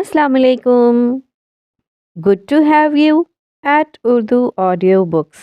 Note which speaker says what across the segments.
Speaker 1: Assalamu alaikum. Good to have you at Urdu Audio Books.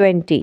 Speaker 1: 20।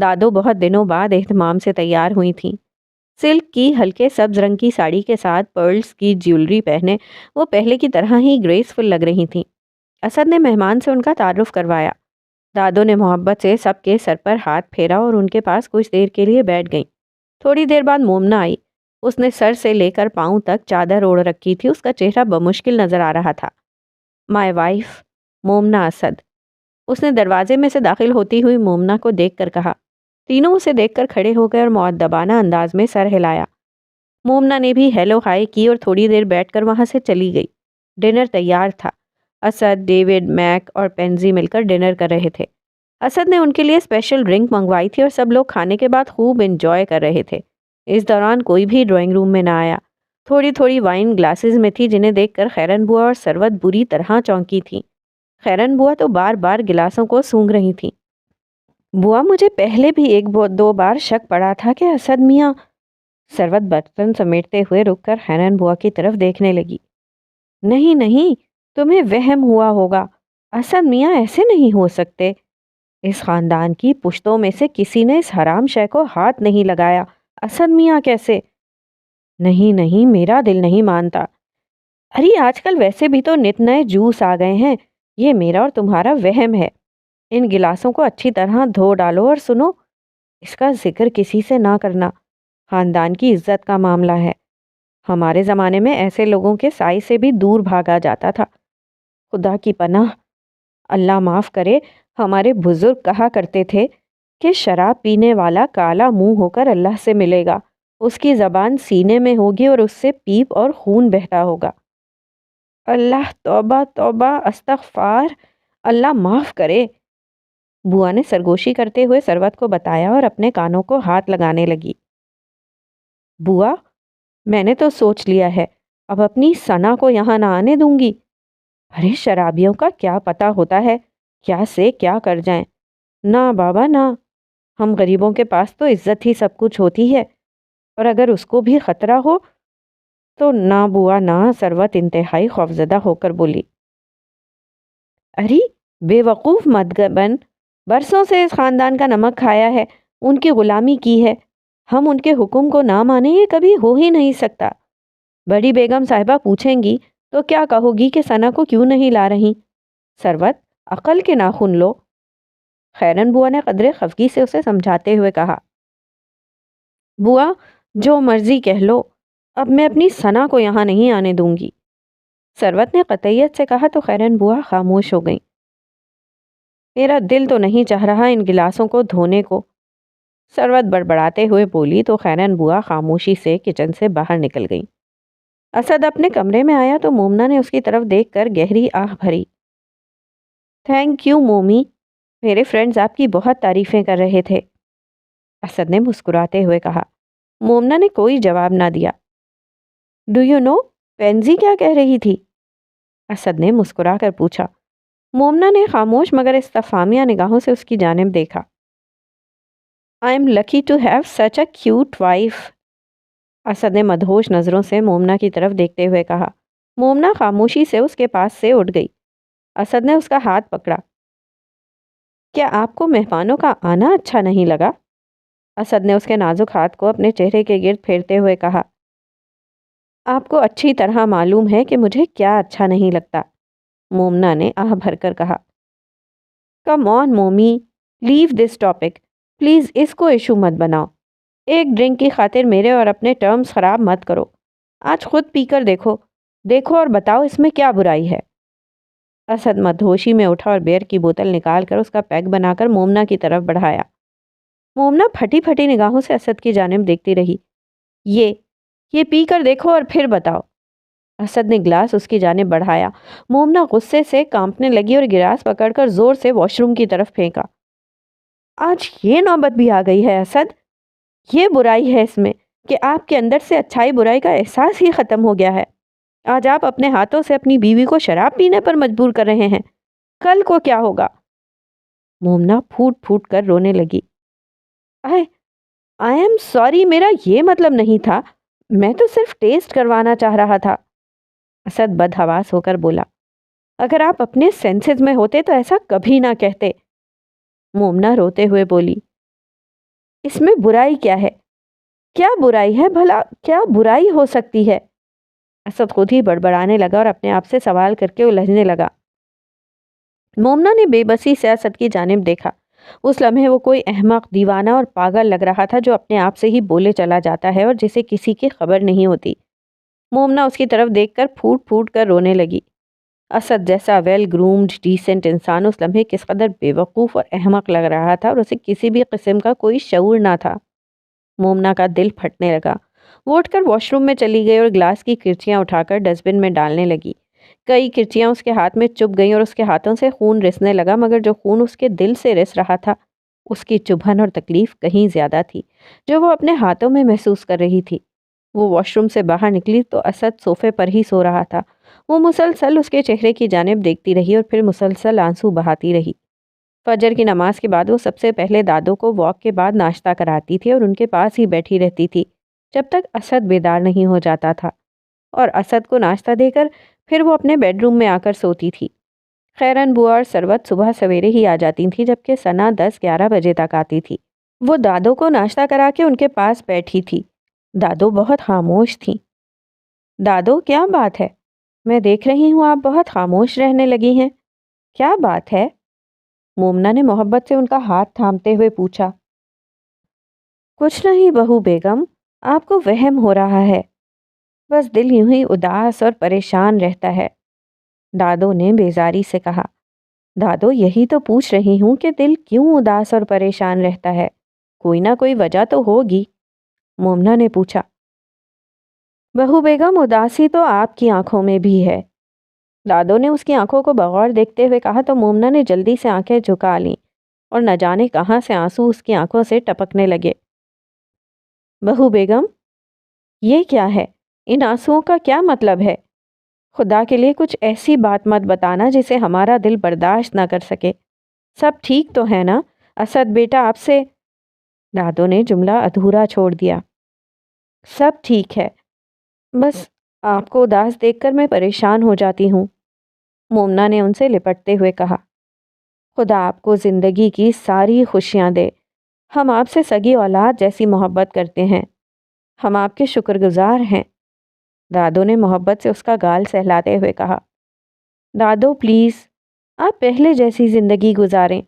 Speaker 1: دادو بہت دنوں بعد اہتمام سے تیار ہوئی تھیں۔ سلک کی ہلکے سبز رنگ کی ساڑی کے ساتھ پرلز کی جیولری پہنے وہ پہلے کی طرح ہی گریسفل لگ رہی تھیں۔ اسد نے مہمان سے ان کا تعارف کروایا۔ دادو نے محبت سے سب کے سر پر ہاتھ پھیرا اور ان کے پاس کچھ دیر کے لیے بیٹھ گئیں۔ تھوڑی دیر بعد مومنا آئی۔ اس نے سر سے لے کر پاؤں تک چادر اوڑھ رکھی تھی۔ اس کا چہرہ بمشکل نظر آ رہا تھا۔ مائی وائف مومنا اسد، اس نے دروازے میں سے داخل ہوتی ہوئی مومنا کو دیکھ کر کہا۔ تینوں اسے دیکھ کر کھڑے ہو گئے اور مؤدبانہ انداز میں سر ہلایا۔ مومنا نے بھی ہیلو ہائی کی اور تھوڑی دیر بیٹھ کر وہاں سے چلی گئی۔ ڈنر تیار تھا۔ اسد، ڈیوڈ، میک اور پینزی مل کر ڈنر کر رہے تھے۔ اسد نے ان کے لیے اسپیشل ڈرنک منگوائی تھی اور سب لوگ کھانے کے بعد خوب انجوائے کر رہے تھے۔ اس دوران کوئی بھی ڈرائنگ روم میں نہ آیا۔ تھوڑی تھوڑی وائن گلاسز میں تھی جنہیں دیکھ کر خیرن بوا اور ثروت بری طرح چونکی تھیں۔ خیرن بوا تو بار بار گلاسوں کو سونگھ رہی تھیں۔ بوا، مجھے پہلے بھی ایک دو بار شک پڑا تھا کہ اسد میاں۔ ثروت برتن سمیٹتے ہوئے رک کر خیرن بوا کی طرف دیکھنے لگی۔ نہیں نہیں، تمہیں وہم ہوا ہوگا، اسد میاں ایسے نہیں ہو سکتے۔ اس خاندان کی پشتوں میں سے کسی نے اس حرام شے کو ہاتھ نہیں لگایا، اسد میاں کیسے؟ نہیں نہیں، میرا دل نہیں مانتا۔ ارے آج کل ویسے بھی تو نت نئے جوس آ گئے ہیں، یہ میرا اور تمہارا وہم ہے۔ ان گلاسوں کو اچھی طرح دھو ڈالو اور سنو، اس کا ذکر کسی سے نہ کرنا، خاندان کی عزت کا معاملہ ہے۔ ہمارے زمانے میں ایسے لوگوں کے سائے سے بھی دور بھاگا جاتا تھا۔ خدا کی پناہ، اللہ معاف کرے، ہمارے بزرگ کہا کرتے تھے کہ شراب پینے والا کالا منہ ہو کر اللہ سے ملے گا، اس کی زبان سینے میں ہوگی اور اس سے پیپ اور خون بہتا ہوگا۔ اللہ، توبہ توبہ، استغفار، اللہ معاف کرے۔ بوا نے سرگوشی کرتے ہوئے ثروت کو بتایا اور اپنے کانوں کو ہاتھ لگانے لگی۔ بوا، میں نے تو سوچ لیا ہے، اب اپنی ثنا کو یہاں نہ آنے دوں گی۔ ارے شرابیوں کا کیا پتا ہوتا ہے، کیا سے کیا کر جائیں۔ نہ بابا نہ، ہم غریبوں کے پاس تو عزت ہی سب کچھ ہوتی ہے، اور اگر اس کو بھی خطرہ ہو تو نہ بوا نہ۔ ثروت انتہائی خوفزدہ ہو کر بولی۔ ارے بے وقوف مت بن، برسوں سے اس خاندان کا نمک کھایا ہے، ان کی غلامی کی ہے، ہم ان کے حکم کو نہ مانیں یہ کبھی ہو ہی نہیں سکتا۔ بڑی بیگم صاحبہ پوچھیں گی تو کیا کہو گی کہ ثنا کو کیوں نہیں لا رہی؟ ثروت، عقل کے ناخن لو۔ خیرن بوا نے قدرے خفگی سے اسے سمجھاتے ہوئے کہا۔ بوا، جو مرضی کہہ لو، اب میں اپنی ثنا کو یہاں نہیں آنے دوں گی۔ ثروت نے قطعیت سے کہا تو خیرن بوا خاموش ہو گئیں۔ میرا دل تو نہیں چاہ رہا ان گلاسوں کو دھونے کو، ثروت بڑبڑاتے ہوئے بولی تو خیرن بوا خاموشی سے کچن سے باہر نکل گئیں۔ اسد اپنے کمرے میں آیا تو مومنا نے اس کی طرف دیکھ کر گہری آہ بھری۔ تھینک یو مومی، میرے فرینڈز آپ کی بہت تعریفیں کر رہے تھے، اسد نے مسکراتے ہوئے کہا۔ مومنا نے کوئی جواب نہ دیا۔ ڈو یو نو پینزی کیا کہہ رہی تھی؟ اسد نے مسکرا کر پوچھا۔ مومنا نے خاموش مگر استفہامیہ نگاہوں سے اس کی جانب دیکھا۔ I am lucky to have such a cute wife, Asad نے مدہوش نظروں سے مومنا کی طرف دیکھتے ہوئے کہا۔ مومنا خاموشی سے اس کے پاس سے اٹھ گئی۔ اسد نے اس کا ہاتھ پکڑا۔ کیا آپ کو مہمانوں کا آنا اچھا نہیں لگا؟ اسد نے اس کے نازک ہاتھ کو اپنے چہرے کے گرد پھیرتے ہوئے کہا۔ آپ کو اچھی طرح معلوم ہے کہ مجھے کیا اچھا نہیں لگتا، مومنا نے آہ بھر کر کہا۔ کم آن مومی، لیو دس ٹاپک، پلیز اس کو ایشو مت بناؤ۔ ایک ڈرنک کی خاطر میرے اور اپنے ٹرمز خراب مت کرو۔ آج خود پی کر دیکھو اور بتاؤ اس میں کیا برائی ہے۔ اسد مدہوشی میں اٹھا اور بیئر کی بوتل نکال کر اس کا پیک بنا کر مومنا کی طرف بڑھایا۔ مومنا پھٹی پھٹی نگاہوں سے اسد کی جانب دیکھتی رہی۔ یہ پی کر دیکھو اور پھر بتاؤ۔ اسد نے گلاس اس کی جانب بڑھایا۔ مومنا غصے سے کانپنے لگی اور گلاس پکڑ کر زور سے واش روم کی طرف پھینکا۔ آج یہ نوبت بھی آ گئی ہے اسد، یہ برائی ہے اس میں کہ آپ کے اندر سے اچھائی برائی کا احساس ہی ختم ہو گیا ہے۔ آج آپ اپنے ہاتھوں سے اپنی بیوی کو شراب پینے پر مجبور کر رہے ہیں، کل کو کیا ہوگا؟ مومنا پھوٹ پھوٹ کر رونے لگی۔ آئی ایم سوری، میرا یہ مطلب نہیں تھا، میں تو صرف ٹیسٹ کروانا چاہ رہا تھا۔ اسد بدحواس ہو کر بولا۔ اگر آپ اپنے سینسز میں ہوتے تو ایسا کبھی نہ کہتے، مومنا روتے ہوئے بولی۔ اس میں برائی کیا ہے؟ کیا برائی ہے بھلا؟ کیا برائی ہو سکتی ہے؟ اسد خود ہی بڑبڑانے لگا اور اپنے آپ سے سوال کر کے الجھنے لگا۔ مومنہ نے بے بسی سے اسد کی جانب دیکھا۔ اس لمحے وہ کوئی احمق، دیوانہ اور پاگل لگ رہا تھا جو اپنے آپ سے ہی بولے چلا جاتا ہے اور جسے کسی کی خبر نہیں ہوتی۔ مومنہ اس کی طرف دیکھ کر پھوٹ پھوٹ کر رونے لگی۔ اسد جیسا ویل گرومڈ ڈیسنٹ انسان اس لمحے کس قدر بے وقوف اور احمق لگ رہا تھا، اور اسے کسی بھی قسم کا کوئی شعور نہ تھا۔ مومنہ کا دل پھٹنے لگا۔ وہ اٹھ کر واش روم میں چلی گئی اور گلاس کی کرچیاں اٹھا کر ڈسٹ بن میں ڈالنے لگی۔ کئی کرچیاں اس کے ہاتھ میں چبھ گئیں اور اس کے ہاتھوں سے خون رسنے لگا، مگر جو خون اس کے دل سے رس رہا تھا اس کی چبھن اور تکلیف کہیں زیادہ تھی جو وہ اپنے ہاتھوں میں محسوس کر رہی تھی۔ وہ واش روم سے باہر نکلی تو اسد صوفے پر ہی سو رہا تھا۔ وہ مسلسل اس کے چہرے کی جانب دیکھتی رہی اور پھر مسلسل آنسو بہاتی رہی۔ فجر کی نماز کے بعد وہ سب سے پہلے دادو کو واک کے بعد ناشتہ کراتی تھی اور ان کے پاس ہی بیٹھی رہتی تھی جب تک اسد بیدار نہیں ہو جاتا تھا، اور اسد کو ناشتہ دے کر پھر وہ اپنے بیڈ روم میں آ کر سوتی تھی۔ خیرن بوا اور ثروت صبح سویرے ہی آ جاتی تھیں، جبکہ ثنا 10-11 بجے تک آتی تھی۔ وہ دادو کو ناشتہ کرا کے ان کے پاس بیٹھی تھی۔ دادو بہت خاموش تھیں۔ دادو کیا بات ہے؟ میں دیکھ رہی ہوں آپ بہت خاموش رہنے لگی ہیں۔ کیا بات ہے؟ مومنہ نے محبت سے ان کا ہاتھ تھامتے ہوئے پوچھا۔ کچھ نہیں بہو بیگم، آپ کو وہم ہو رہا ہے، بس دل یوں ہی اداس اور پریشان رہتا ہے، دادو نے بیزاری سے کہا۔ دادو یہی تو پوچھ رہی ہوں کہ دل کیوں اداس اور پریشان رہتا ہے؟ کوئی نہ کوئی وجہ تو ہوگی، مومنہ نے پوچھا۔ بہو بیگم اداسی تو آپ کی آنکھوں میں بھی ہے، دادو نے اس کی آنکھوں کو بغور دیکھتے ہوئے کہا تو مومنہ نے جلدی سے آنکھیں جھکا لیں اور نہ جانے کہاں سے آنسو اس کی آنکھوں سے ٹپکنے لگے۔ بہو بیگم یہ کیا ہے؟ ان آنسوؤں کا کیا مطلب ہے؟ خدا کے لیے کچھ ایسی بات مت بتانا جسے ہمارا دل برداشت نہ کر سکے۔ سب ٹھیک تو ہے نا؟ اسد بیٹا آپ سے… دادو نے جملہ ادھورا چھوڑ دیا۔ سب ٹھیک ہے، بس آپ کو اداس دیکھ کر میں پریشان ہو جاتی ہوں، مومنہ نے ان سے لپٹتے ہوئے کہا۔ خدا آپ کو زندگی کی ساری خوشیاں دے، ہم آپ سے سگی اولاد جیسی محبت کرتے ہیں، ہم آپ کے شکر گزار ہیں، دادو نے محبت سے اس کا گال سہلاتے ہوئے کہا۔ دادو پلیز، آپ پہلے جیسی زندگی گزاریں،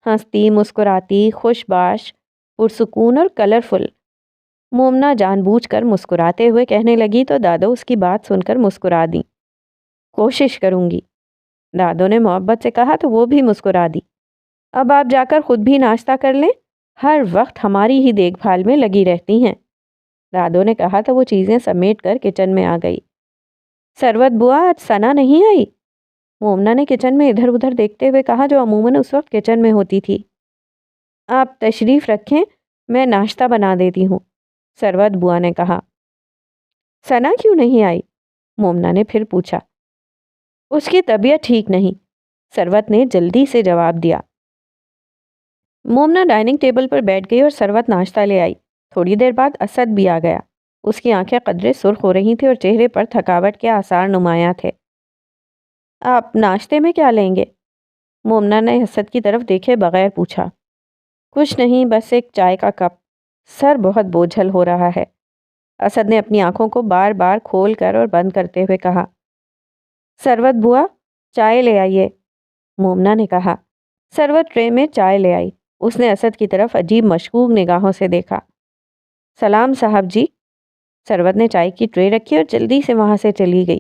Speaker 1: ہنستی مسکراتی، خوش باش، پرسکون اور کلرفل، مومنہ جان بوجھ کر مسکراتے ہوئے کہنے لگی تو دادو اس کی بات سن کر مسکرا دیں۔ کوشش کروں گی، دادو نے محبت سے کہا تو وہ بھی مسکرا دی۔ اب آپ جا کر خود بھی ناشتہ کر لیں، ہر وقت ہماری ہی دیکھ بھال میں لگی رہتی ہیں، دادو نے کہا تو وہ چیزیں سمیٹ کر کچن میں آ گئی۔ ثروت بوا آج ثنا نہیں آئی؟ مومنہ نے کچن میں ادھر ادھر دیکھتے ہوئے کہا، جو عموماً اس وقت کچن میں ہوتی تھی۔ آپ تشریف رکھیں، میں ناشتہ بنا دیتی ہوں، ثروت بوا نے کہا۔ ثنا کیوں نہیں آئی؟ مومنہ نے پھر پوچھا۔ اس کی طبیعت ٹھیک نہیں، ثروت نے جلدی سے جواب دیا۔ مومنہ ڈائننگ ٹیبل پر بیٹھ گئی اور ثروت ناشتہ لے آئی۔ تھوڑی دیر بعد اسد بھی آ گیا۔ اس کی آنکھیں قدرے سرخ ہو رہی تھیں اور چہرے پر تھکاوٹ کے آثار نمایاں تھے۔ آپ ناشتے میں کیا لیں گے؟ مومنہ نے اسد کی طرف دیکھے بغیر پوچھا۔ کچھ نہیں، بس ایک چائے کا کپ، سر بہت بوجھل ہو رہا ہے، اسد نے اپنی آنکھوں کو بار بار کھول کر اور بند کرتے ہوئے کہا۔ ثروت بوا چائے لے آئیے، مومنہ نے کہا۔ ثروت ٹرے میں چائے لے آئی۔ اس نے اسد کی طرف عجیب مشکوک نگاہوں سے دیکھا۔ سلام صاحب جی، ثروت نے چائے کی ٹرے رکھی اور جلدی سے وہاں سے چلی گئی۔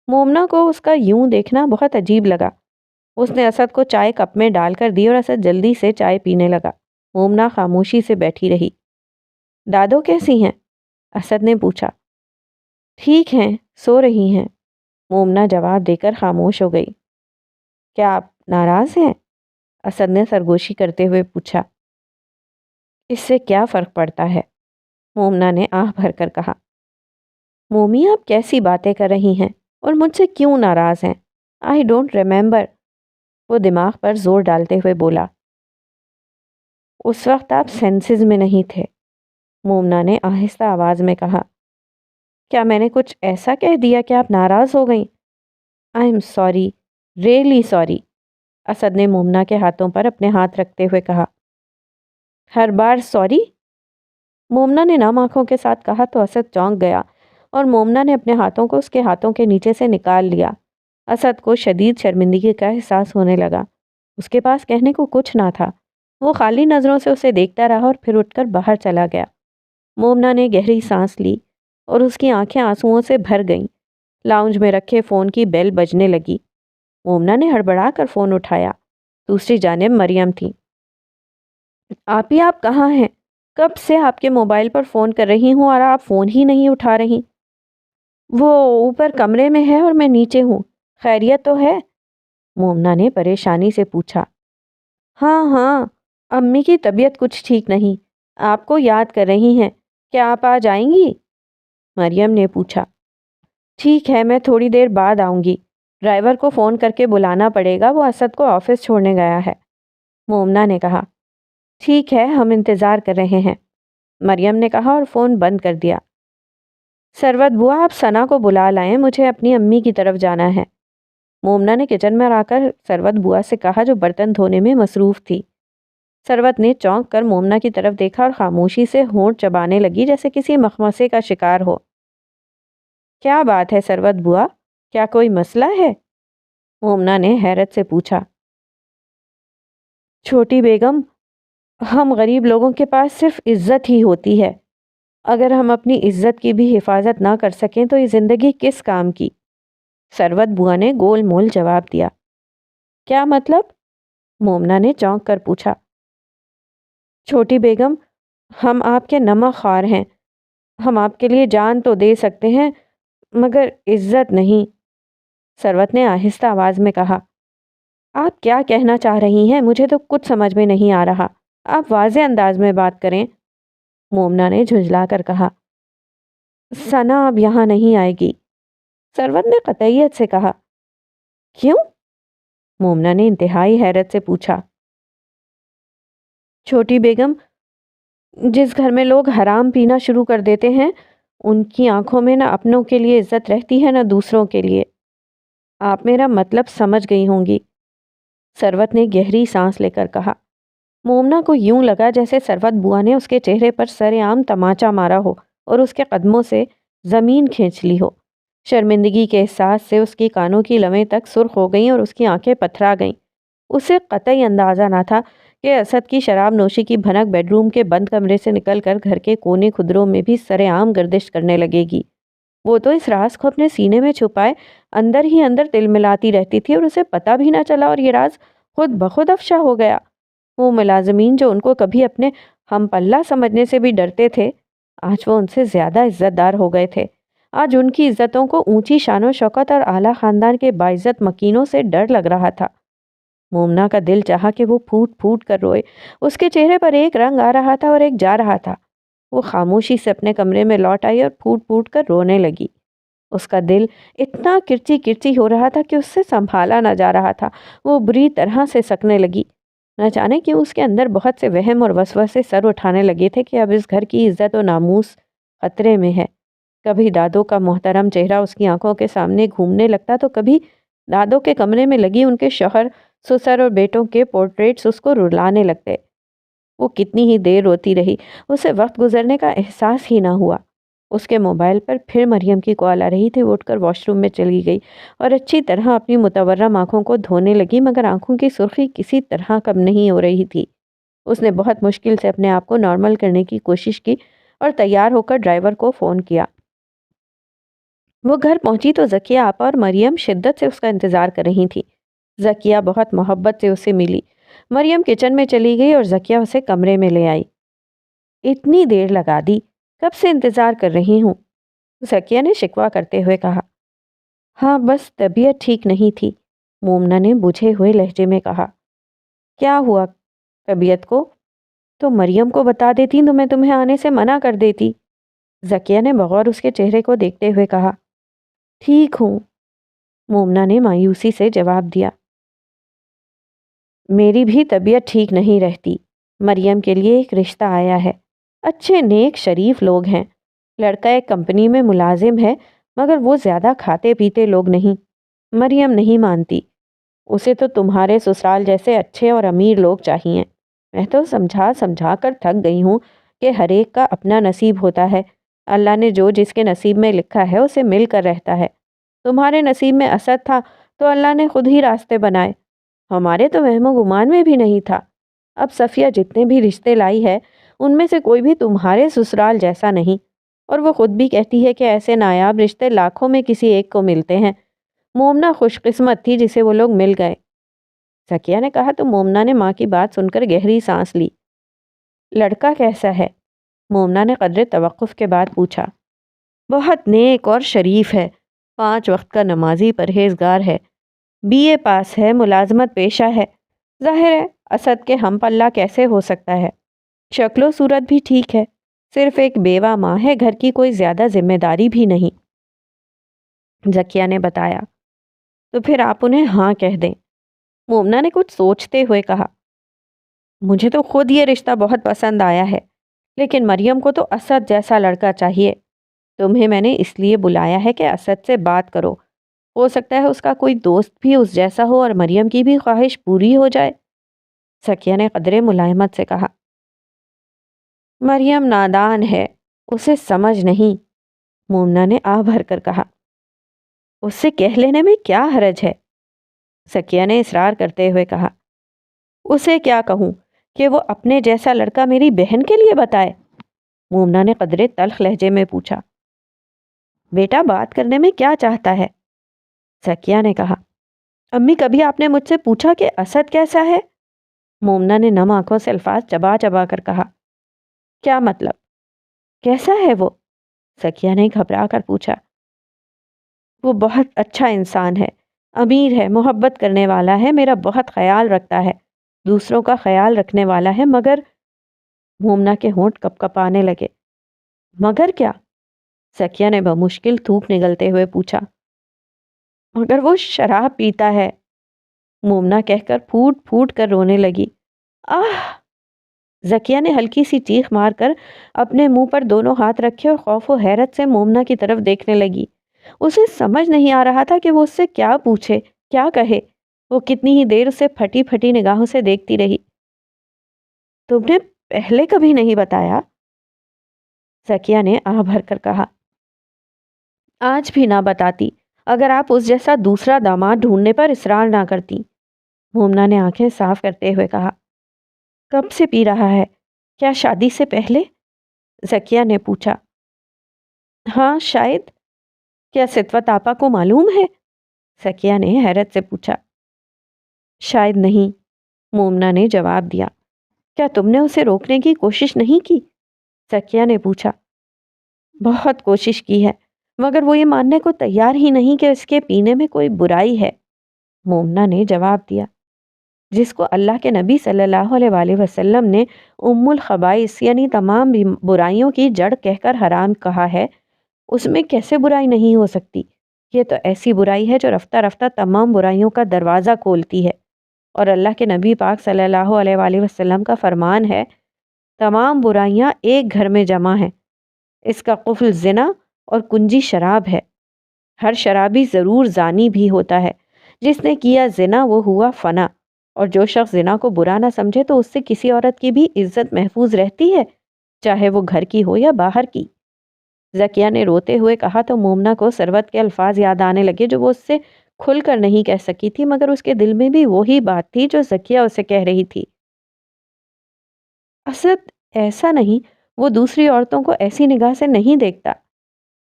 Speaker 1: مومنہ کو اس کا یوں دیکھنا بہت عجیب لگا۔ اس نے اسد کو چائے کپ میں ڈال کر دی اور اسد جلدی سے چائے پینے لگا۔ مومنہ خاموشی سے بیٹھی رہی۔ دادو کیسی ہیں؟ اسد نے پوچھا۔ ٹھیک ہیں، سو رہی ہیں، مومنہ جواب دے کر خاموش ہو گئی۔ کیا آپ ناراض ہیں؟ اسد نے سرگوشی کرتے ہوئے پوچھا۔ اس سے کیا فرق پڑتا ہے؟ مومنہ نے آہ بھر کر کہا۔ مومی آپ کیسی باتیں کر رہی ہیں اور مجھ سے کیوں ناراض ہیں؟ آئی ڈونٹ ریممبر، وہ دماغ پر زور ڈالتے ہوئے بولا۔ اس وقت آپ سینسز میں نہیں تھے، مومنہ نے آہستہ آواز میں کہا۔ کیا میں نے کچھ ایسا کہہ دیا کہ آپ ناراض ہو گئیں؟ I am sorry, really sorry, Asad نے مومنہ کے ہاتھوں پر اپنے ہاتھ رکھتے ہوئے کہا۔ ہر بار سوری؟ مومنہ نے نم آنکھوں کے ساتھ کہا تو اسد چونک گیا اور مومنہ نے اپنے ہاتھوں کو اس کے ہاتھوں کے نیچے سے نکال لیا۔ اسد کو شدید شرمندگی کا احساس ہونے لگا۔ اس کے پاس کہنے کو کچھ نہ تھا۔ وہ خالی نظروں سے اسے دیکھتا رہا اور پھر اٹھ کر باہر چلا گیا۔ مومنہ نے گہری سانس لی اور اس کی آنکھیں آنسوؤں سے بھر گئیں۔ لاؤنج میں رکھے فون کی بیل بجنے لگی۔ مومنہ نے ہڑبڑا کر فون اٹھایا۔ دوسری جانب مریم تھی۔ آپ کہاں ہیں؟ کب سے آپ کے موبائل پر فون کر رہی ہوں اور آپ فون ہی نہیں اٹھا رہی۔ وہ اوپر کمرے میں ہے اور میں نیچے ہوں۔ خیریت تو ہے؟ مومنہ نے پریشانی سے پوچھا۔ ہاں، امی کی طبیعت کچھ ٹھیک نہیں، آپ کو یاد کر رہی ہیں، کیا آپ آ جائیں گی؟ مریم نے پوچھا۔ ٹھیک ہے، میں تھوڑی دیر بعد آؤں گی۔ ڈرائیور کو فون کر کے بلانا پڑے گا، وہ اسد کو آفس چھوڑنے گیا ہے۔ مومنہ نے کہا۔ ٹھیک ہے، ہم انتظار کر رہے ہیں، مریم نے کہا اور فون بند کر دیا۔ ثروت بوا، آپ ثنا کو بلا لائیں، مجھے اپنی امی کی طرف جانا ہے۔ مومنہ نے کچن میں آ کر ثروت بوا سے کہا جو برتن دھونے میں مصروف تھی۔ ثروت نے چونک کر مومنہ کی طرف دیکھا اور خاموشی سے ہونٹ چبانے لگی جیسے کسی مخمصے کا شکار ہو۔ کیا بات ہے ثروت بوا، کیا کوئی مسئلہ ہے؟ مومنہ نے حیرت سے پوچھا۔ چھوٹی بیگم، ہم غریب لوگوں کے پاس صرف عزت ہی ہوتی ہے، اگر ہم اپنی عزت کی بھی حفاظت نہ کر سکیں تو یہ زندگی کس کام کی؟ ثروت بوا نے گول مول جواب دیا۔ کیا مطلب؟ مومنہ نے چونک کر پوچھا۔ چھوٹی بیگم، ہم آپ کے نمک خوار ہیں، ہم آپ کے لیے جان تو دے سکتے ہیں مگر عزت نہیں، ثروت نے آہستہ آواز میں کہا۔ آپ کیا کہنا چاہ رہی ہیں؟ مجھے تو کچھ سمجھ میں نہیں آ رہا، آپ واضح انداز میں بات کریں، مومنہ نے جھنجھلا کر کہا۔ ثنا اب یہاں نہیں آئے گی، ثروت نے قطعیت سے کہا۔ کیوں؟ مومنہ نے انتہائی حیرت سے پوچھا۔ چھوٹی بیگم، جس گھر میں لوگ حرام پینا شروع کر دیتے ہیں ان کی آنکھوں میں نہ اپنوں کے لیے عزت رہتی ہے نہ دوسروں کے لیے۔ آپ میرا مطلب سمجھ گئی ہوں گی، ثروت نے گہری سانس لے کر کہا۔ مومنہ کو یوں لگا جیسے ثروت بوا نے اس کے چہرے پر سر عام تماچا مارا ہو اور اس کے قدموں سے زمین کھینچ لی ہو۔ شرمندگی کے احساس سے اس کی کانوں کی لویں تک سرخ ہو گئیں اور اس کی آنکھیں پتھرا گئیں۔ اسے قطعی اندازہ نہ تھا کہ اسد کی شراب نوشی کی بھنک بیڈ روم کے بند کمرے سے نکل کر گھر کے کونے خدروں میں بھی سر عام گردش کرنے لگے گی۔ وہ تو اس راز کو اپنے سینے میں چھپائے اندر ہی اندر تل ملاتی رہتی تھی اور اسے پتہ بھی نہ چلا اور یہ راز خود بخود افشا ہو گیا۔ وہ ملازمین جو ان کو کبھی اپنے ہم پلہ سمجھنے سے بھی ڈرتے تھے، آج وہ ان سے زیادہ عزت دار ہو گئے تھے۔ آج ان کی عزتوں کو اونچی شان و شوکت اور اعلیٰ خاندان کے باعزت مکینوں سے ڈر لگ رہا تھا۔ مومنہ کا دل چاہا کہ وہ پھوٹ پھوٹ کر روئے۔ اس کے چہرے پر ایک رنگ آ رہا تھا اور ایک جا رہا تھا۔ وہ خاموشی سے اپنے کمرے میں لوٹ آئی اور پھوٹ پھوٹ کر رونے لگی۔ اس کا دل اتنا کرچی کرچی ہو رہا تھا کہ اس سے سنبھالا نہ جا رہا تھا۔ وہ بری طرح سے سکنے لگی۔ نہ جانے کیوں اس کے اندر بہت سے وہم اور وسوسے سر اٹھانے لگے تھے کہ اب اس گھر کی عزت و ناموس خطرے میں ہے۔ کبھی دادو کا محترم چہرہ اس کی آنکھوں کے سامنے گھومنے لگتا تو کبھی دادو کے کمرے میں لگی ان کے شوہر، سسر اور بیٹوں کے پورٹریٹس اس کو رلانے لگتے۔ وہ کتنی ہی دیر روتی رہی، اسے وقت گزرنے کا احساس ہی نہ ہوا۔ اس کے موبائل پر پھر مریم کی کال آ رہی تھی۔ وہ اٹھ کر واش روم میں چلی گئی اور اچھی طرح اپنی متورم آنکھوں کو دھونے لگی مگر آنکھوں کی سرخی کسی طرح کم نہیں ہو رہی تھی۔ اس نے بہت مشکل سے اپنے آپ کو نارمل کرنے کی کوشش کی اور تیار ہو کر ڈرائیور کو فون کیا۔ وہ گھر پہنچی تو ذکیہ آپا اور مریم شدت سے اس کا انتظار کر رہی تھی۔ ذکیہ بہت محبت سے اسے ملی۔ مریم کچن میں چلی گئی اور ذکیہ اسے کمرے میں لے آئی۔ اتنی دیر لگا دی، کب سے انتظار کر رہی ہوں، ذکیہ نے شکوہ کرتے ہوئے کہا۔ ہاں بس طبیعت ٹھیک نہیں تھی، مومنہ نے بجھے ہوئے لہجے میں کہا۔ کیا ہوا طبیعت کو؟ تو مریم کو بتا دیتی تو میں تمہیں آنے سے منع کر دیتی، ذکیہ نے بغور اس کے چہرے کو دیکھتے ہوئے کہا۔ ٹھیک ہوں، مومنہ نے مایوسی سے جواب دیا۔ میری بھی طبیعت ٹھیک نہیں رہتی۔ مریم کے لیے ایک رشتہ آیا ہے، اچھے نیک شریف لوگ ہیں۔ لڑکا ایک کمپنی میں ملازم ہے مگر وہ زیادہ کھاتے پیتے لوگ نہیں۔ مریم نہیں مانتی، اسے تو تمہارے سسرال جیسے اچھے اور امیر لوگ چاہیے۔ میں تو سمجھا سمجھا کر تھک گئی ہوں کہ ہر ایک کا اپنا نصیب ہوتا ہے، اللہ نے جو جس کے نصیب میں لکھا ہے اسے مل کر رہتا ہے۔ تمہارے نصیب میں اسد تھا تو اللہ نے خود ہی راستے بنائے، ہمارے تو وہم و گمان میں بھی نہیں تھا۔ اب صفیہ جتنے بھی رشتے لائی ہے ان میں سے کوئی بھی تمہارے سسرال جیسا نہیں، اور وہ خود بھی کہتی ہے کہ ایسے نایاب رشتے لاکھوں میں کسی ایک کو ملتے ہیں۔ مومنہ خوش قسمت تھی جسے وہ لوگ مل گئے۔ ذکیہ نے کہا تو مومنہ نے ماں کی بات سن کر گہری سانس لی۔ لڑکا کیسا ہے؟ مومنہ نے قدرے توقف کے بعد پوچھا۔ بہت نیک اور شریف ہے، 5 وقت کا نمازی پرہیزگار ہے، BA پاس ہے، ملازمت پیشہ ہے۔ ظاہر ہے اسد کے ہم پلہ کیسے ہو سکتا ہے؟ شکل و صورت بھی ٹھیک ہے، صرف ایک بیوہ ماں ہے، گھر کی کوئی زیادہ ذمہ داری بھی نہیں۔ ذکیہ نے بتایا۔ تو پھر آپ انہیں ہاں کہہ دیں۔ مومنہ نے کچھ سوچتے ہوئے کہا، مجھے تو خود یہ رشتہ بہت پسند آیا ہے، لیکن مریم کو تو اسد جیسا لڑکا چاہیے۔ تمہیں میں نے اس لیے بلایا ہے کہ اسد سے بات کرو، ہو سکتا ہے اس کا کوئی دوست بھی اس جیسا ہو اور مریم کی بھی خواہش پوری ہو جائے۔ ذکیہ نے قدرے ملائمت سے کہا، مریم نادان ہے، اسے سمجھ نہیں۔ مومنہ نے آہ بھر کر کہا، اس سے کہہ لینے میں کیا حرج ہے؟ ذکیہ نے اصرار کرتے ہوئے کہا، اسے کیا کہوں کہ وہ اپنے جیسا لڑکا میری بہن کے لیے بتائے؟ مومنہ نے قدرے تلخ لہجے میں پوچھا، بیٹا بات کرنے میں کیا چاہتا ہے؟ ذکیہ نے کہا، امی کبھی آپ نے مجھ سے پوچھا کہ اسد کیسا ہے؟ مومنہ نے نم آنکھوں سے الفاظ چبا چبا کر کہا، کیا مطلب؟ کیسا ہے وہ؟ ذکیہ نے گھبرا کر پوچھا۔ وہ بہت اچھا انسان ہے، امیر ہے، محبت کرنے والا ہے، میرا بہت خیال رکھتا ہے، دوسروں کا خیال رکھنے والا ہے، مگر… مومنہ کے ہونٹ کپ کپانے لگے۔ مگر کیا؟ ذکیہ نے بمشکل تھوک نگلتے ہوئے پوچھا۔ مگر وہ شراب پیتا ہے، مومنہ کہہ کر پھوٹ پھوٹ کر رونے لگی۔ آہ! ذکیہ نے ہلکی سی چیخ مار کر اپنے منہ پر دونوں ہاتھ رکھے اور خوف و حیرت سے مومنہ کی طرف دیکھنے لگی۔ اسے سمجھ نہیں آ رہا تھا کہ وہ اس سے کیا پوچھے، کیا کہے۔ وہ کتنی ہی دیر اسے پھٹی پھٹی نگاہوں سے دیکھتی رہی۔ تم نے پہلے کبھی نہیں بتایا؟ ذکیہ نے آہ بھر کر کہا۔ آج بھی نہ بتاتی اگر آپ اس جیسا دوسرا داماد ڈھونڈنے پر اصرار نہ کرتی، مومنہ نے آنکھیں صاف کرتے ہوئے کہا۔ کب سے پی رہا ہے؟ کیا شادی سے پہلے؟ ذکیہ نے پوچھا۔ ہاں شاید۔ کیا ستوت آپا کو معلوم ہے؟ ذکیہ نے حیرت سے پوچھا۔ شاید نہیں، مومنہ نے جواب دیا۔ کیا تم نے اسے روکنے کی کوشش نہیں کی؟ ذکیہ نے پوچھا۔ بہت کوشش کی ہے، مگر وہ یہ ماننے کو تیار ہی نہیں کہ اس کے پینے میں کوئی برائی ہے، مومنہ نے جواب دیا۔ جس کو اللہ کے نبی صلی اللہ علیہ وآلہ وسلم نے ام الخبائث یعنی تمام برائیوں کی جڑ کہہ کر حرام کہا ہے، اس میں کیسے برائی نہیں ہو سکتی؟ یہ تو ایسی برائی ہے جو رفتہ رفتہ تمام برائیوں کا دروازہ کھولتی ہے، اور اللہ کے نبی پاک صلی اللہ علیہ وآلہ وسلم کا فرمان ہے، تمام برائیاں ایک گھر میں جمع ہیں، اس کا قفل زنا اور کنجی شراب ہے۔ ہر شرابی ضرور زانی بھی ہوتا ہے، جس نے کیا زنا وہ ہوا فنا، اور جو شخص زنا کو برا نہ سمجھے تو اس سے کسی عورت کی بھی عزت محفوظ رہتی ہے، چاہے وہ گھر کی ہو یا باہر کی۔ ذکیہ نے روتے ہوئے کہا تو مومنہ کو ثروت کے الفاظ یاد آنے لگے جو وہ اس سے کھل کر نہیں کہہ سکی تھی، مگر اس کے دل میں بھی وہی بات تھی جو ذکیہ اسے کہہ رہی تھی۔ اسد ایسا نہیں، وہ دوسری عورتوں کو ایسی نگاہ سے نہیں دیکھتا۔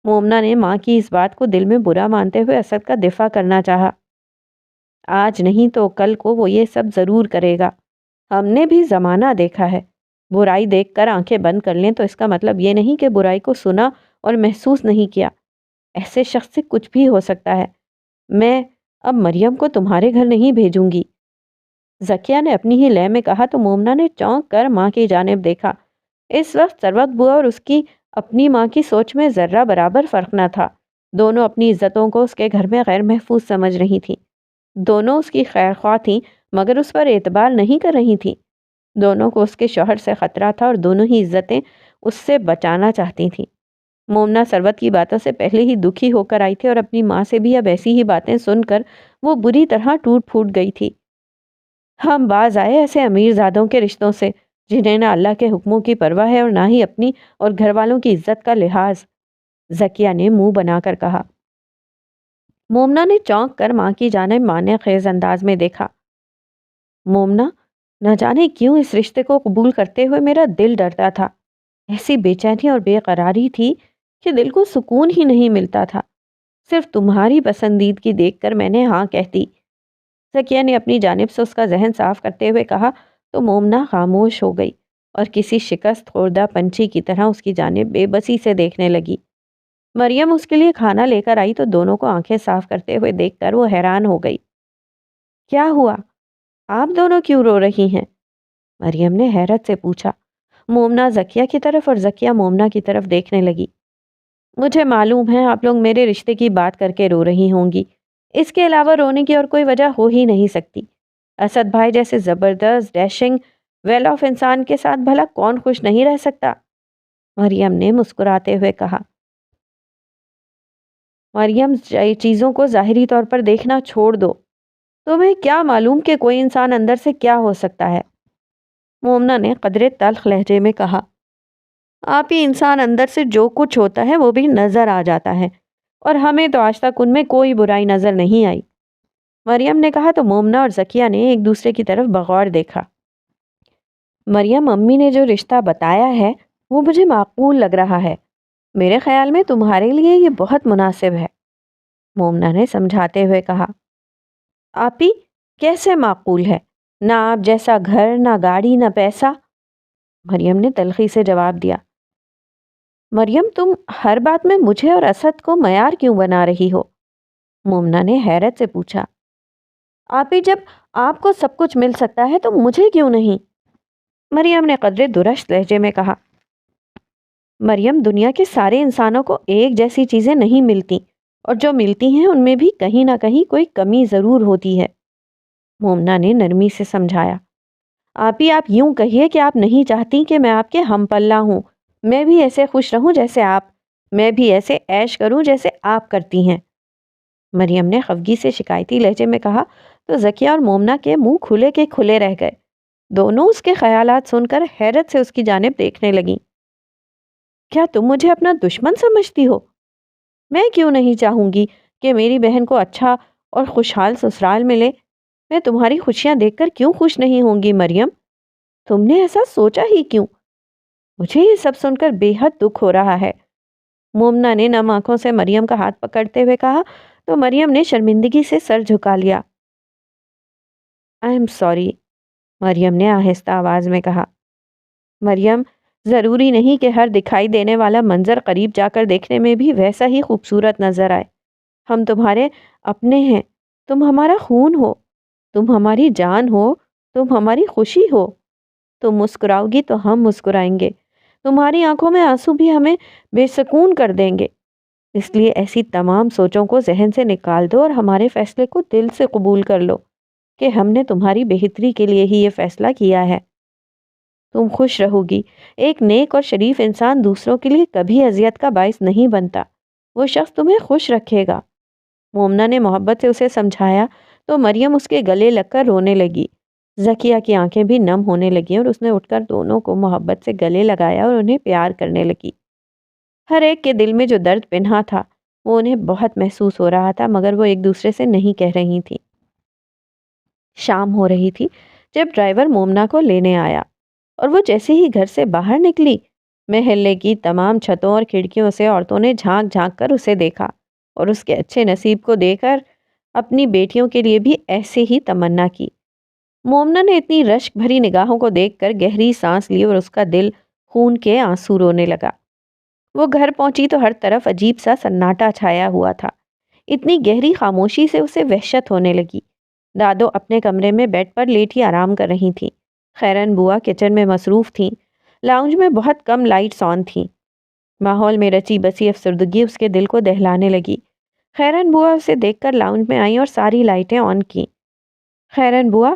Speaker 1: مومنہ نے ماں کی اس بات کو دل میں برا مانتے ہوئے اسد کا دفاع کرنا چاہا۔ آج نہیں تو کل کو وہ یہ سب ضرور کرے گا، ہم نے بھی زمانہ دیکھا ہے۔ برائی دیکھ کر آنکھیں بند کر لیں تو اس کا مطلب یہ نہیں کہ برائی کو سنا اور محسوس نہیں کیا، ایسے شخص سے کچھ بھی ہو سکتا ہے۔ میں اب مریم کو تمہارے گھر نہیں بھیجوں گی، ذکیہ نے اپنی ہی لے میں کہا تو مومنہ نے چونک کر ماں کی جانب دیکھا۔ اس وقت ثروت بوا اور اس کی اپنی ماں کی سوچ میں ذرہ برابر فرق نہ تھا۔ دونوں اپنی عزتوں کو اس کے گھر میں غیر محفوظ سمجھ رہی تھیں، دونوں اس کی خیر خواہ تھیں مگر اس پر اعتبار نہیں کر رہی تھیں۔ دونوں کو اس کے شوہر سے خطرہ تھا اور دونوں ہی عزتیں اس سے بچانا چاہتی تھیں۔ مومنہ ثروت کی باتوں سے پہلے ہی دکھی ہو کر آئی تھی اور اپنی ماں سے بھی اب ایسی ہی باتیں سن کر وہ بری طرح ٹوٹ پھوٹ گئی تھی۔ ہم باز آئے ایسے امیر زادوں کے رشتوں سے جنہیں نہ اللہ کے حکموں کی پرواہ ہے اور نہ ہی اپنی اور گھر والوں کی عزت کا لحاظ۔ ذکیہ نے منہ بنا کر کہا۔ مومنہ نے چونک کر ماں کی جانب معنی خیز انداز میں دیکھا۔ مومنہ، نہ جانے کیوں اس رشتے کو قبول کرتے ہوئے میرا دل ڈرتا تھا۔ ایسی بے چینی اور بے قراری تھی کہ دل کو سکون ہی نہیں ملتا تھا۔ صرف تمہاری پسندیدگی دیکھ کر میں نے ہاں کہہ دی۔ ذکیہ نے اپنی جانب سے اس کا ذہن صاف کرتے ہوئے کہا تو مومنہ خاموش ہو گئی اور کسی شکست خوردہ پنچھی کی طرح اس کی جانب بے بسی سے دیکھنے لگی۔ مریم اس کے لیے کھانا لے کر آئی تو دونوں کو آنکھیں صاف کرتے ہوئے دیکھ کر وہ حیران ہو گئی۔ کیا ہوا؟ آپ دونوں کیوں رو رہی ہیں؟ مریم نے حیرت سے پوچھا۔ مومنہ ذکیہ کی طرف اور ذکیہ مومنہ کی طرف دیکھنے لگی۔ مجھے معلوم ہے آپ لوگ میرے رشتے کی بات کر کے رو رہی ہوں گی، اس کے علاوہ رونے کی اور کوئی وجہ ہو ہی نہیں سکتی۔ اسد بھائی جیسے زبردست ڈیشنگ ویل آف انسان کے ساتھ بھلا کون خوش نہیں رہ سکتا؟ مریم نے مسکراتے ہوئے کہا۔ مریم، چیزوں کو ظاہری طور پر دیکھنا چھوڑ دو۔ تمہیں کیا معلوم کہ کوئی انسان اندر سے کیا ہو سکتا ہے؟ مومنہ نے قدرے تلخ لہجے میں کہا۔ آپ ہی انسان اندر سے جو کچھ ہوتا ہے وہ بھی نظر آ جاتا ہے، اور ہمیں تو آج تک ان میں کوئی برائی نظر نہیں آئی۔ مریم نے کہا تو مومنہ اور ذکیہ نے ایک دوسرے کی طرف بغور دیکھا۔ مریم، امی نے جو رشتہ بتایا ہے وہ مجھے معقول لگ رہا ہے۔ میرے خیال میں تمہارے لیے یہ بہت مناسب ہے، مومنہ نے سمجھاتے ہوئے کہا۔ آپ ہی کیسے معقول ہے؟ نہ آپ جیسا گھر، نہ گاڑی، نہ پیسہ۔ مریم نے تلخی سے جواب دیا۔ مریم، تم ہر بات میں مجھے اور اسد کو معیار کیوں بنا رہی ہو؟ مومنہ نے حیرت سے پوچھا۔ آپ ہی جب آپ کو سب کچھ مل سکتا ہے تو مجھے کیوں نہیں؟ مریم نے قدرے درشت لہجے میں کہا۔ مریم، دنیا کے سارے انسانوں کو ایک جیسی چیزیں نہیں ملتی، اور جو ملتی ہیں ان میں بھی کہیں نہ کہیں کوئی کمی ضرور ہوتی ہے، مومنہ نے نرمی سے سمجھایا۔ آپ ہی آپ یوں کہیے کہ آپ نہیں چاہتی کہ میں آپ کے ہم پلہ ہوں، میں بھی ایسے خوش رہوں جیسے آپ، میں بھی ایسے عیش کروں جیسے آپ کرتی ہیں، مریم نے خفگی سے شکایتی لہجے میں کہا تو ذکیہ اور مومنہ کے منہ کھلے کے کھلے رہ گئے۔ دونوں اس کے خیالات سن کر حیرت سے اس کی جانب دیکھنے لگیں۔ کیا تم مجھے اپنا دشمن سمجھتی ہو؟ میں کیوں نہیں چاہوں گی کہ میری بہن کو اچھا اور خوشحال سسرال ملے؟ میں تمہاری خوشیاں دیکھ کر کیوں خوش نہیں ہوں گی مریم؟ تم نے ایسا سوچا ہی کیوں؟ مجھے یہ سب سن کر بے حد دکھ ہو رہا ہے، مومنہ نے نم آنکھوں سے مریم کا ہاتھ پکڑتے ہوئے کہا تو مریم نے شرمندگی سے سر جھکا لیا۔ آئی ایم سوری، مریم نے آہستہ آواز میں کہا۔ مریم، ضروری نہیں کہ ہر دکھائی دینے والا منظر قریب جا کر دیکھنے میں بھی ویسا ہی خوبصورت نظر آئے۔ ہم تمہارے اپنے ہیں، تم ہمارا خون ہو، تم ہماری جان ہو، تم ہماری خوشی ہو۔ تم مسکراؤ گی تو ہم مسکرائیں گے، تمہاری آنکھوں میں آنسو بھی ہمیں بے سکون کر دیں گے۔ اس لیے ایسی تمام سوچوں کو ذہن سے نکال دو اور ہمارے فیصلے کو دل سے قبول کر لو کہ ہم نے تمہاری بہتری کے لیے ہی یہ فیصلہ کیا ہے۔ تم خوش رہو گی۔ ایک نیک اور شریف انسان دوسروں کے لیے کبھی اذیت کا باعث نہیں بنتا، وہ شخص تمہیں خوش رکھے گا۔ مومنہ نے محبت سے اسے سمجھایا تو مریم اس کے گلے لگ کر رونے لگی۔ ذکیہ کی آنکھیں بھی نم ہونے لگیں اور اس نے اٹھ کر دونوں کو محبت سے گلے لگایا اور انہیں پیار کرنے لگی۔ ہر ایک کے دل میں جو درد پنہا تھا وہ انہیں بہت محسوس ہو رہا تھا، مگر وہ ایک دوسرے سے نہیں کہہ رہی تھیں۔ شام ہو رہی تھی جب ڈرائیور مومنہ کو لینے آیا، اور وہ جیسے ہی گھر سے باہر نکلی، محلے کی تمام چھتوں اور کھڑکیوں سے عورتوں نے جھانک جھانک کر اسے دیکھا اور اس کے اچھے نصیب کو دیکھ کر اپنی بیٹیوں کے لیے بھی ایسے ہی تمنا کی۔ مومنہ نے اتنی رشک بھری نگاہوں کو دیکھ کر گہری سانس لی اور اس کا دل خون کے آنسو رونے لگا۔ وہ گھر پہنچی تو ہر طرف عجیب سا سناٹا چھایا ہوا تھا۔ اتنی گہری خاموشی سے اسے وحشت ہونے لگی۔ دادو اپنے کمرے میں بیڈ پر لیٹی آرام کر رہی تھیں۔ خیرن بوا کچن میں مصروف تھیں۔ لاؤنج میں بہت کم لائٹس آن تھیں۔ ماحول میں رچی بسی افسردگی اس کے دل کو دہلانے لگی۔ خیرن بوا اسے دیکھ کر لاؤنج میں آئیں اور ساری لائٹیں آن کیں۔ خیرن بوا،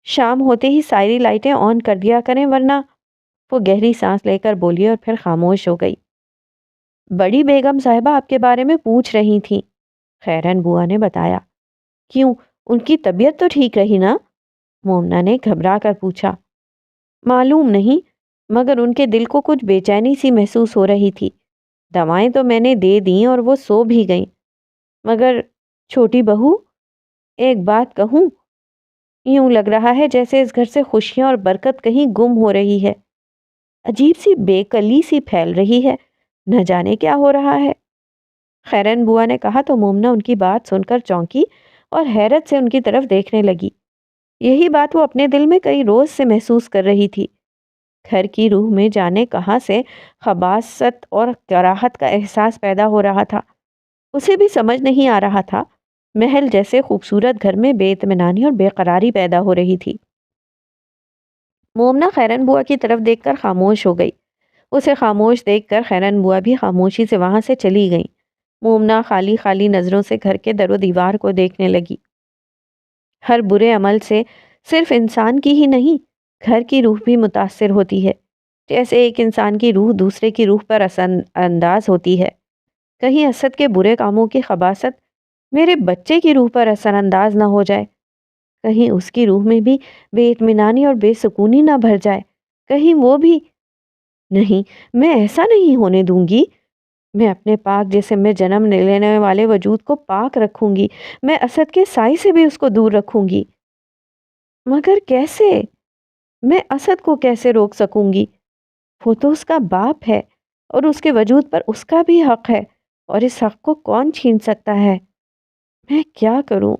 Speaker 1: شام ہوتے ہی ساری لائٹیں آن کر دیا کریں ورنہ، وہ گہری سانس لے کر بولی اور پھر خاموش ہو گئی۔ بڑی بیگم صاحبہ آپ کے بارے میں پوچھ رہی تھیں، خیرن بوا نے بتایا۔ کیوں، ان کی طبیعت تو ٹھیک رہی نا؟ مومنہ نے گھبرا کر پوچھا۔ معلوم نہیں، مگر ان کے دل کو کچھ بے چینی سی محسوس ہو رہی تھی۔ دوائیں تو میں نے دے دیں اور وہ سو بھی گئیں، مگر چھوٹی بہو، ایک بات کہوں، یوں لگ رہا ہے جیسے اس گھر سے خوشیاں اور برکت کہیں گم ہو رہی ہے۔ عجیب سی بے کلی سی پھیل رہی ہے، نہ جانے کیا ہو رہا ہے۔ خیرن بوا نے کہا تو مومنہ ان کی بات سن کر چونکی اور حیرت سے ان کی طرف دیکھنے لگی۔ یہی بات وہ اپنے دل میں کئی روز سے محسوس کر رہی تھی۔ گھر کی روح میں جانے کہاں سے خباثت اور کراہت کا احساس پیدا ہو رہا تھا۔ اسے بھی سمجھ نہیں آ رہا تھا۔ محل جیسے خوبصورت گھر میں بے اطمینانی اور بے قراری پیدا ہو رہی تھی۔ مومنہ خیرن بوا کی طرف دیکھ کر خاموش ہو گئی۔ اسے خاموش دیکھ کر خیرن بوا بھی خاموشی سے وہاں سے چلی گئیں۔ مومنہ خالی خالی نظروں سے گھر کے در و دیوار کو دیکھنے لگی۔ ہر برے عمل سے صرف انسان کی ہی نہیں، گھر کی روح بھی متاثر ہوتی ہے، جیسے ایک انسان کی روح دوسرے کی روح پر اثر انداز ہوتی ہے۔ کہیں اسد کے برے کاموں کی خباثت میرے بچے کی روح پر اثر انداز نہ ہو جائے، کہیں اس کی روح میں بھی بے اطمینانی اور بے سکونی نہ بھر جائے، کہیں وہ بھی نہیں، میں ایسا نہیں ہونے دوں گی۔ میں اپنے پاک جسم میں جنم لینے والے وجود کو پاک رکھوں گی، میں اسد کے سائے سے بھی اس کو دور رکھوں گی۔ مگر کیسے؟ میں اسد کو کیسے روک سکوں گی؟ وہ تو اس کا باپ ہے اور اس کے وجود پر اس کا بھی حق ہے، اور اس حق کو کون چھین سکتا ہے؟ میں کیا کروں؟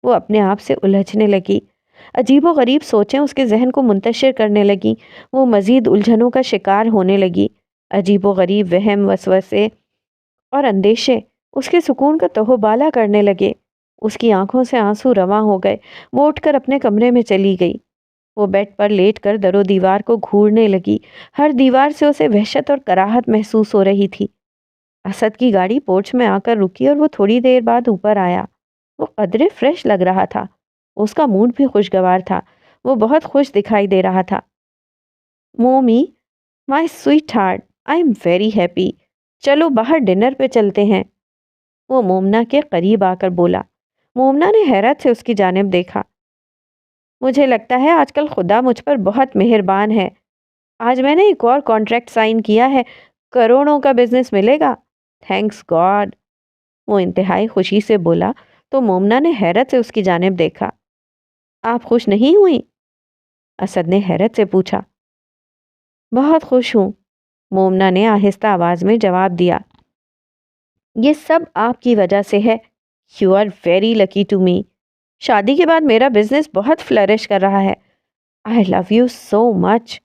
Speaker 1: وہ اپنے آپ سے الجھنے لگی۔ عجیب و غریب سوچیں اس کے ذہن کو منتشر کرنے لگیں۔ وہ مزید الجھنوں کا شکار ہونے لگی۔ عجیب و غریب وہم، وسوسے اور اندیشے اس کے سکون کا تہوبالا کرنے لگے۔ اس کی آنکھوں سے آنسو رواں ہو گئے۔ وہ اٹھ کر اپنے کمرے میں چلی گئی۔ وہ بیڈ پر لیٹ کر در و دیوار کو گھورنے لگی۔ ہر دیوار سے اسے وحشت اور کراہت محسوس ہو رہی تھی۔ اسد کی گاڑی پورچ میں آ کر رکی اور وہ تھوڑی دیر بعد اوپر آیا۔ وہ قدرے فریش لگ رہا تھا۔ اس کا موڈ بھی خوشگوار تھا۔ وہ بہت خوش دکھائی دے رہا تھا۔ Momi, my sweet heart, I am very happy. چلو باہر ڈنر پہ چلتے ہیں۔ وہ مومنہ کے قریب آ کر بولا۔ مومنہ نے حیرت سے اس کی جانب دیکھا۔ مجھے لگتا ہے آج کل خدا مجھ پر بہت مہربان ہے۔ آج میں نے ایک اور کانٹریکٹ سائن کیا ہے، کروڑوں کا بزنس ملے گا۔ Thanks God. وہ انتہائی خوشی سے بولا تو مومنہ نے حیرت سے اس کی جانب دیکھا۔ آپ خوش نہیں ہوئی؟ اسد نے حیرت سے پوچھا۔ بہت خوش ہوں، مومنہ نے آہستہ آواز میں جواب دیا۔ یہ سب آپ کی وجہ سے ہے۔ You are very lucky to me. شادی کے بعد میرا بزنس بہت فلرش کر رہا ہے۔ آئی لو یو سو مچ۔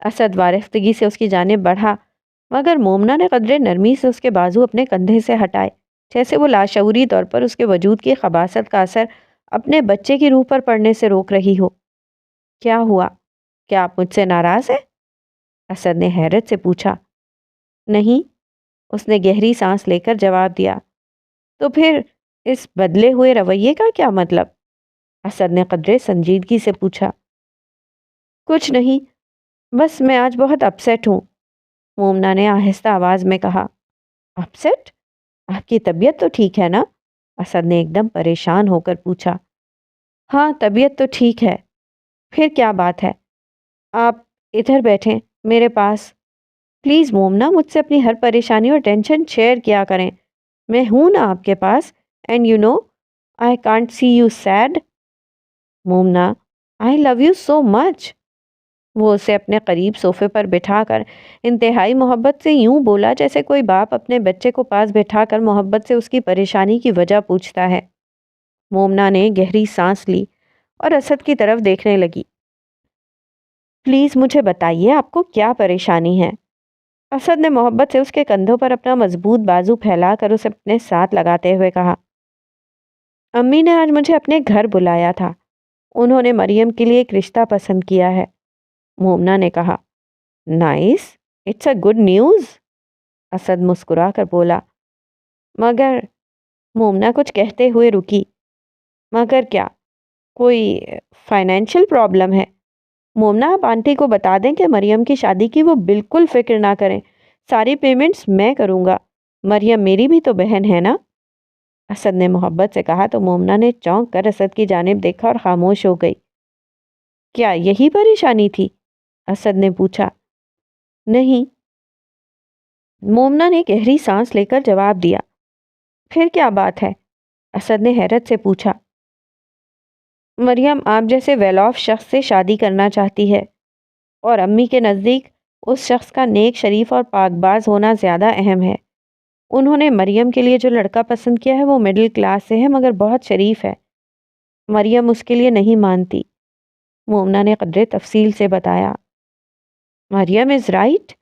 Speaker 1: اسد وارفتگی سے اس کی جانب بڑھا، مگر مومنہ نے قدرے نرمی سے اس کے بازو اپنے کندھے سے ہٹائے، جیسے وہ لاشعوری طور پر اس کے وجود کی خباثت کا اثر اپنے بچے کی روح پر پڑنے سے روک رہی ہو۔ کیا ہوا؟ کیا آپ مجھ سے ناراض ہیں؟ اسد نے حیرت سے پوچھا۔ نہیں، اس نے گہری سانس لے کر جواب دیا۔ تو پھر اس بدلے ہوئے رویے کا کیا مطلب؟ اسد نے قدرے سنجیدگی سے پوچھا۔ کچھ نہیں، بس میں آج بہت اپسیٹ ہوں، مومنہ نے آہستہ آواز میں کہا۔ اپسیٹ؟ آپ کی طبیعت تو ٹھیک ہے نا؟ اسد نے ایک دم پریشان ہو کر پوچھا۔ ہاں، طبیعت تو ٹھیک ہے۔ پھر کیا بات ہے؟ آپ ادھر بیٹھیں میرے پاس۔ پلیز مومنہ، مجھ سے اپنی ہر پریشانی اور ٹینشن شیئر کیا کریں۔ میں ہوں نا آپ کے پاس، and you know I can't see you sad. Momina, I love you so much. وہ اسے اپنے قریب صوفے پر بٹھا کر انتہائی محبت سے یوں بولا جیسے کوئی باپ اپنے بچے کو پاس بٹھا کر محبت سے اس کی پریشانی کی وجہ پوچھتا ہے۔ مومنہ نے گہری سانس لی اور اسد کی طرف دیکھنے لگی۔ پلیز مجھے بتائیے آپ کو کیا پریشانی ہے؟ اسد نے محبت سے اس کے کندھوں پر اپنا مضبوط بازو پھیلا کر اسے اپنے ساتھ لگاتے ہوئے کہا۔ امی نے آج مجھے اپنے گھر بلایا تھا۔ انہوں نے مریم کے لیے ایک رشتہ پسند کیا ہے۔ مومنہ نے کہا۔ Nice, it's a good news. Asad مسکرا کر بولا۔ مگر، مومنہ کچھ کہتے ہوئے رکی۔ مگر کیا؟ کوئی فائنینشیل پرابلم ہے؟ مومنہ، آپ آنٹی کو بتا دیں کہ مریم کی شادی کی وہ بالکل فکر نہ کریں، ساری پیمنٹس میں کروں گا۔ مریم میری بھی تو بہن ہے نا؟ اسد نے محبت سے کہا تو مومنہ نے چونک کر اسد کی جانب دیکھا اور خاموش ہو گئی۔ کیا یہی پریشانی تھی؟ اسد نے پوچھا۔ نہیں، مومنہ نے گہری سانس لے کر جواب دیا۔ پھر کیا بات ہے؟ اسد نے حیرت سے پوچھا۔ مریم آپ جیسے ویل آف شخص سے شادی کرنا چاہتی ہے، اور امی کے نزدیک اس شخص کا نیک، شریف اور پاک باز ہونا زیادہ اہم ہے۔ انہوں نے مریم کے لیے جو لڑکا پسند کیا ہے وہ مڈل کلاس سے ہے مگر بہت شریف ہے۔ مریم اس کے لیے نہیں مانتی۔ مومنہ نے قدرے تفصیل سے بتایا۔ مریم از رائٹ،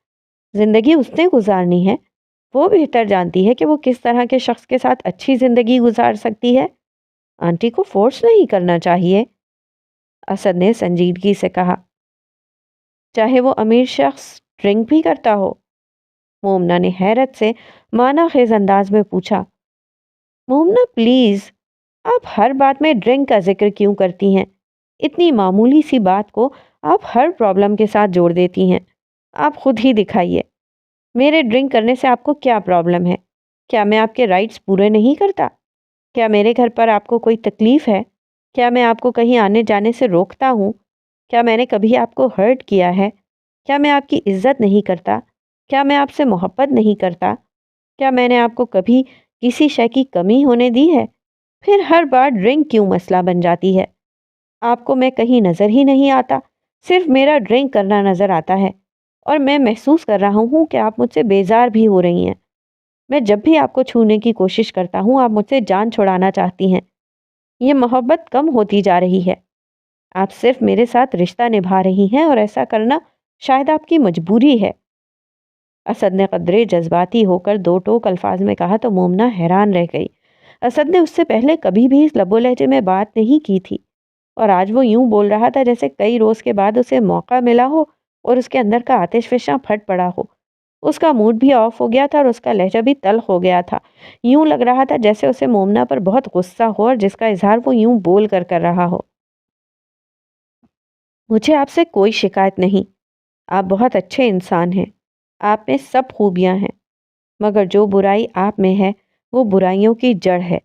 Speaker 1: زندگی اس نے گزارنی ہے، وہ بہتر جانتی ہے کہ وہ کس طرح کے شخص کے ساتھ اچھی زندگی گزار سکتی ہے۔ آنٹی کو فورس نہیں کرنا چاہیے، اسد نے سنجیدگی سے کہا، چاہے وہ امیر شخص ڈرنک بھی کرتا ہو۔ مومنہ نے حیرت سے معنی خیز انداز میں پوچھا۔ مومنہ پلیز، آپ ہر بات میں ڈرنک کا ذکر کیوں کرتی ہیں؟ اتنی معمولی سی بات کو آپ ہر پرابلم کے ساتھ جوڑ دیتی ہیں۔ آپ خود ہی دکھائیے، میرے ڈرنک کرنے سے آپ کو کیا پرابلم ہے؟ کیا میں آپ کے رائٹس پورے نہیں کرتا؟ کیا میرے گھر پر آپ کو کوئی تکلیف ہے؟ کیا میں آپ کو کہیں آنے جانے سے روکتا ہوں؟ کیا میں نے کبھی آپ کو ہرٹ کیا ہے؟ کیا میں آپ کی عزت نہیں کرتا؟ کیا میں آپ سے محبت نہیں کرتا؟ کیا میں نے آپ کو کبھی کسی شے کی کمی ہونے دی ہے؟ پھر ہر بار ڈرنک کیوں مسئلہ بن جاتی ہے؟ آپ کو میں کہیں نظر ہی نہیں آتا، صرف میرا ڈرنک کرنا نظر آتا ہے، اور میں محسوس کر رہا ہوں کہ آپ مجھ سے بیزار بھی ہو رہی ہیں۔ میں جب بھی آپ کو چھونے کی کوشش کرتا ہوں آپ مجھ سے جان چھڑانا چاہتی ہیں۔ یہ محبت کم ہوتی جا رہی ہے۔ آپ صرف میرے ساتھ رشتہ نبھا رہی ہیں، اور ایسا کرنا شاید آپ کی مجبوری ہے۔ اسد نے قدرے جذباتی ہو کر دو ٹوک الفاظ میں کہا تو مومنہ حیران رہ گئی۔ اسد نے اس سے پہلے کبھی بھی اس لب و لہجے میں بات نہیں کی تھی، اور آج وہ یوں بول رہا تھا جیسے کئی روز کے بعد اسے موقع ملا ہو اور اس کے اندر کا آتش فشاں پھٹ پڑا ہو۔ اس کا موڈ بھی آف ہو گیا تھا اور اس کا لہجہ بھی تلخ ہو گیا تھا۔ یوں لگ رہا تھا جیسے اسے مومنہ پر بہت غصہ ہو اور جس کا اظہار وہ یوں بول کر رہا ہو۔ مجھے آپ سے کوئی شکایت نہیں، آپ بہت اچھے انسان ہیں، آپ میں سب خوبیاں ہیں، مگر جو برائی آپ میں ہے وہ برائیوں کی جڑ ہے۔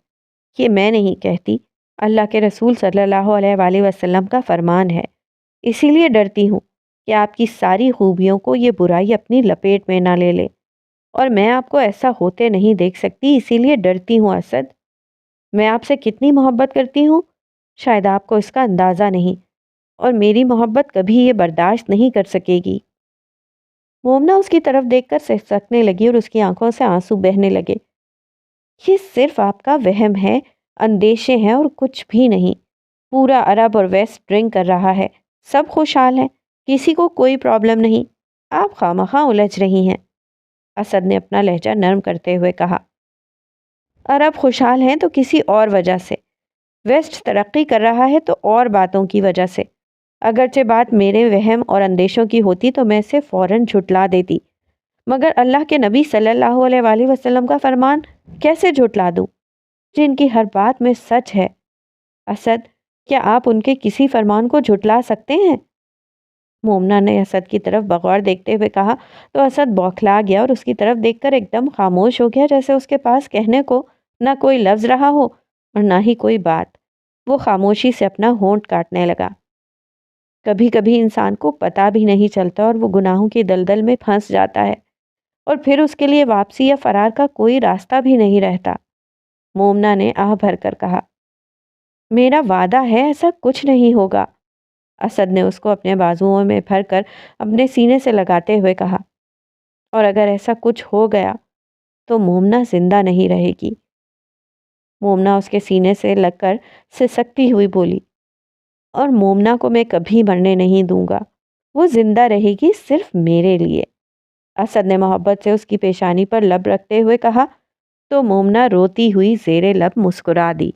Speaker 1: یہ میں نہیں کہتی، اللہ کے رسول صلی اللہ علیہ وآلہ وسلم کا فرمان ہے۔ اسی لیے ڈرتی ہوں کہ آپ کی ساری خوبیوں کو یہ برائی اپنی لپیٹ میں نہ لے لے، اور میں آپ کو ایسا ہوتے نہیں دیکھ سکتی، اسی لیے ڈرتی ہوں اسد۔ میں آپ سے کتنی محبت کرتی ہوں شاید آپ کو اس کا اندازہ نہیں، اور میری محبت کبھی یہ برداشت نہیں کر سکے گی۔ مومنہ اس کی طرف دیکھ کر سکنے لگی اور اس کی آنکھوں سے آنسو بہنے لگے۔ یہ صرف آپ کا وہم ہے، اندیشے ہیں اور کچھ بھی نہیں۔ پورا عرب اور ویسٹ ڈرنک کر رہا ہے، سب خوشحال ہیں، کسی کو کوئی پرابلم نہیں، آپ خواہ الجھ رہی ہیں۔ اسد نے اپنا لہجہ نرم کرتے ہوئے کہا۔ عرب خوشحال ہیں تو کسی اور وجہ سے، ویسٹ ترقی کر رہا ہے تو اور باتوں کی وجہ سے۔ اگرچہ بات میرے وہم اور اندیشوں کی ہوتی تو میں اسے فوراً جھٹلا دیتی، مگر اللہ کے نبی صلی اللہ علیہ وآلہ وسلم کا فرمان کیسے جھٹلا دوں، جن کی ہر بات میں سچ ہے۔ اسد، کیا آپ ان کے کسی فرمان کو جھٹلا سکتے ہیں؟ مومنہ نے اسد کی طرف بغور دیکھتے ہوئے کہا تو اسد بوکھلا گیا اور اس کی طرف دیکھ کر ایک دم خاموش ہو گیا، جیسے اس کے پاس کہنے کو نہ کوئی لفظ رہا ہو اور نہ ہی کوئی بات۔ وہ خاموشی سے اپنا ہونٹ کاٹنے لگا۔ کبھی کبھی انسان کو پتہ بھی نہیں چلتا اور وہ گناہوں کی دلدل میں پھنس جاتا ہے، اور پھر اس کے لیے واپسی یا فرار کا کوئی راستہ بھی نہیں رہتا۔ مومنہ نے آہ بھر کر کہا۔ میرا وعدہ ہے ایسا کچھ نہیں ہوگا، اسد نے اس کو اپنے بازوؤں میں بھر کر اپنے سینے سے لگاتے ہوئے کہا، اور اگر ایسا کچھ ہو گیا تو مومنہ زندہ نہیں رہے گی۔ مومنہ اس کے سینے سے لگ کر سسکتی ہوئی بولی، اور مومنہ کو میں کبھی مرنے نہیں دوں گا، وہ زندہ رہے گی صرف میرے لیے۔ اسد نے محبت سے اس کی پیشانی پر لب رکھتے ہوئے کہا تو مومنہ روتی ہوئی زیر لب مسکرا دی۔